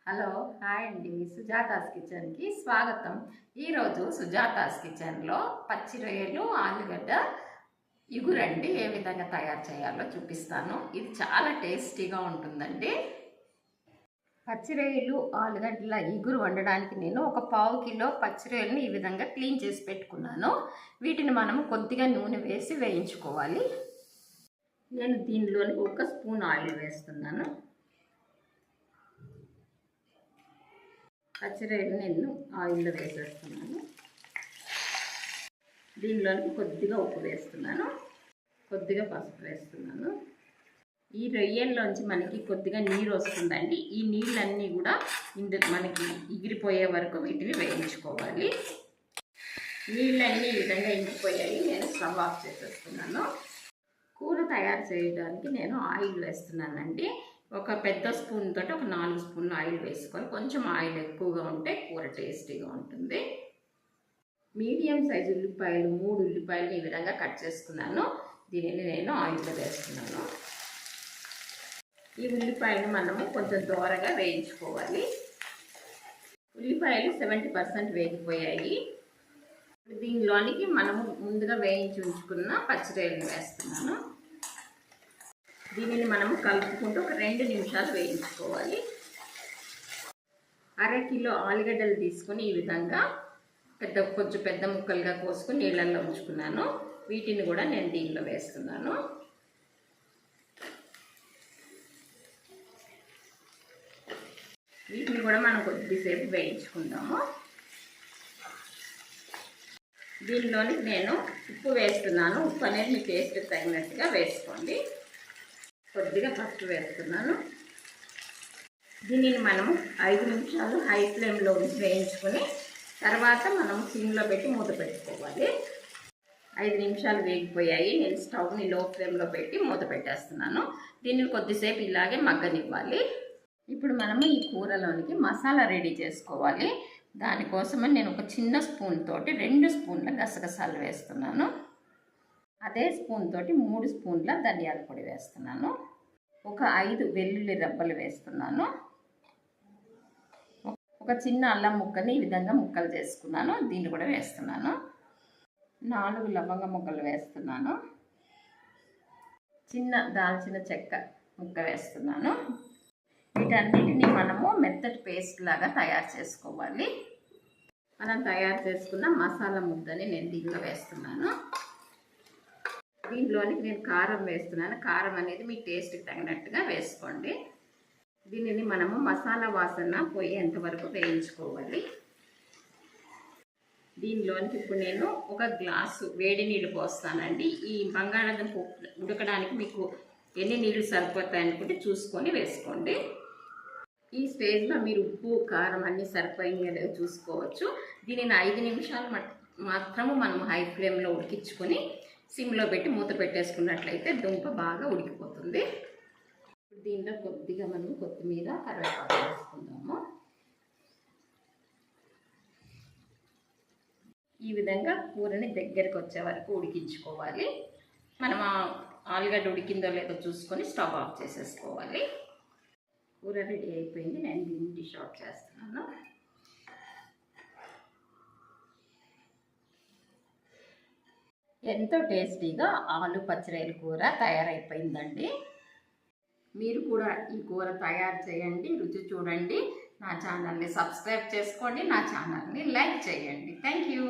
Hello hi అండి, సుజాతాస్ కిచెన్కి స్వాగతం. ఈరోజు సుజాతాస్ కిచెన్లో పచ్చి రొయ్యలు ఆలుగడ్డ ఇగురండి ఏ విధంగా తయారు చేయాలో చూపిస్తాను. ఇది చాలా టేస్టీగా ఉంటుందండి. పచ్చి రొయ్యలు ఆలుగడ్డల ఇగురు వండడానికి నేను ఒక పావు కిలో పచ్చి రొయ్యలని ఈ విధంగా క్లీన్ చేసి పెట్టుకున్నాను. వీటిని మనము కొద్దిగా నూనె వేసి వేయించుకోవాలి. నేను దీనిలోని 1 స్పూన్ ఆయిల్ వేస్తున్నాను. పచ్చిరొయ్యలు నేను ఆయిల్లో వేసేస్తున్నాను. దీనిలోకి కొద్దిగా ఉప్పు వేస్తున్నాను, కొద్దిగా పసుపు వేస్తున్నాను. ఈ రొయ్యల్లోంచి మనకి కొద్దిగా నీరు వస్తుందండి. ఈ నీళ్ళన్నీ కూడా మనకి ఎగిరిపోయే వరకు వీటిని వేయించుకోవాలి. నీళ్ళన్నీ ఈ విధంగా ఇంకిపోయాయి. నేను స్టవ్ ఆఫ్ చేసేస్తున్నాను. కూర తయారు చేయడానికి నేను ఆయిల్ వేస్తున్నానండి. ఒక పెద్ద స్పూన్ తోటి ఒక 4 స్పూన్లు ఆయిల్ వేసుకొని, కొంచెం ఆయిల్ ఎక్కువగా ఉంటే కూర టేస్టీగా ఉంటుంది. మీడియం సైజు ఉల్లిపాయలు 3 ఉల్లిపాయలు ఈ విధంగా కట్ చేసుకున్నాను. దీనిని నేను ఆయిల్లో వేస్తున్నాను. ఈ ఉల్లిపాయలు మనము కొంచెం దోరగా వేయించుకోవాలి. ఉల్లిపాయలు 70% వేగిపోయాయి. దీనిలోనికి మనము ముందుగా వేయించి ఉంచుకున్న పచ్చిరొయ్యలు వేస్తున్నాను. దీనిని మనము కలుపుకుంటూ ఒక 2 నిమిషాలు వేయించుకోవాలి. అరకిలో ఆలుగడ్డలు తీసుకొని ఈ విధంగా కొంచెం పెద్ద ముక్కలుగా కోసుకొని నీళ్ళల్లో ఉంచుకున్నాను. వీటిని కూడా నేను దీనిలో వేస్తున్నాను. వీటిని కూడా మనం కొద్దిసేపు వేయించుకుందాము. దీనిలోని నేను ఉప్పు వేస్తున్నాను. ఉప్పు అనేది మీ టేస్ట్ తగినట్టుగా వేసుకోండి. కొద్దిగా పసుపు వేస్తున్నాను. దీనిని మనము 5 నిమిషాలు హై ఫ్లేమ్లో ఉంచి వేయించుకొని తర్వాత మనం సిమ్లో పెట్టి మూత పెట్టుకోవాలి. 5 నిమిషాలు వేగిపోయాయి. నేను స్టవ్ని లో ఫ్లేమ్లో పెట్టి మూత పెట్టేస్తున్నాను. దీన్ని కొద్దిసేపు ఇలాగే మగ్గనివ్వాలి. ఇప్పుడు మనము ఈ కూరలోనికి మసాలా రెడీ చేసుకోవాలి. దానికోసమని నేను ఒక చిన్న స్పూన్ తోటి 2 స్పూన్ల గసగసాలు వేస్తున్నాను. అదే స్పూన్ తోటి 3 స్పూన్ల ధనియాల పొడి వేస్తున్నాను. ఒక 5 వెల్లుల్లి రెబ్బలు వేస్తున్నాను. ఒక చిన్న అల్లం ముక్కని ఈ విధంగా ముక్కలు చేసుకున్నాను. దీన్ని కూడా వేస్తున్నాను. 4 లవంగ ముక్కలు వేస్తున్నాను. చిన్న దాల్చిన చెక్క ముక్క వేస్తున్నాను. వీటన్నిటిని మనము మెత్తటి పేస్ట్ లాగా తయారు చేసుకోవాలి. మనం తయారు చేసుకున్న మసాలా ముద్దని నేను దీనిలో వేస్తున్నాను. దీనిలోనికి నేను కారం వేస్తున్నాను. కారం అనేది మీ టేస్ట్కి తగినట్టుగా వేసుకోండి. దీనిని మనము మసాలా వాసన పోయేంత వరకు వేయించుకోవాలి. దీనిలోనికి ఇప్పుడు నేను 1 గ్లాసు వేడి నీళ్ళు పోస్తానండి. ఈ బంగాళాదుంప ఉడకడానికి మీకు ఎన్ని నీళ్ళు సరిపోతాయి అనుకుంటే చూసుకొని వేసుకోండి. ఈ స్టేజ్లో మీరు ఉప్పు కారం అన్నీ సరిపోయినాయో చూసుకోవచ్చు. దీనిని 5 నిమిషాలు మాత్రము మనం హై ఫ్లేమ్లో ఉడికించుకొని సిమ్లో పెట్టి మూత పెట్టేసుకున్నట్లయితే దుంప బాగా ఉడికిపోతుంది. దీనిలో కొద్దిగా మనం కొత్తిమీర కరివేపాకు వేసుకుందాము. ఈ విధంగా కూరని దగ్గరికి వచ్చే వరకు ఉడికించుకోవాలి. మనం ఆలుగడ్డ ఉడికిందో లేదో చూసుకొని స్టవ్ ఆఫ్ చేసేసుకోవాలి. కూర రెడీ అయిపోయింది. నేను దీన్ని డిష్ అవుట్ చేస్తున్నాను. ఎంతో టేస్టీగా ఆలు పచ్చిరొయ్యల కూర తయారైపోయిందండి. మీరు కూడా ఈ కూర తయారు చేయండి, రుచి చూడండి. నా ఛానల్ని సబ్స్క్రైబ్ చేసుకోండి, నా ఛానల్ని లైక్ చేయండి. Thank you.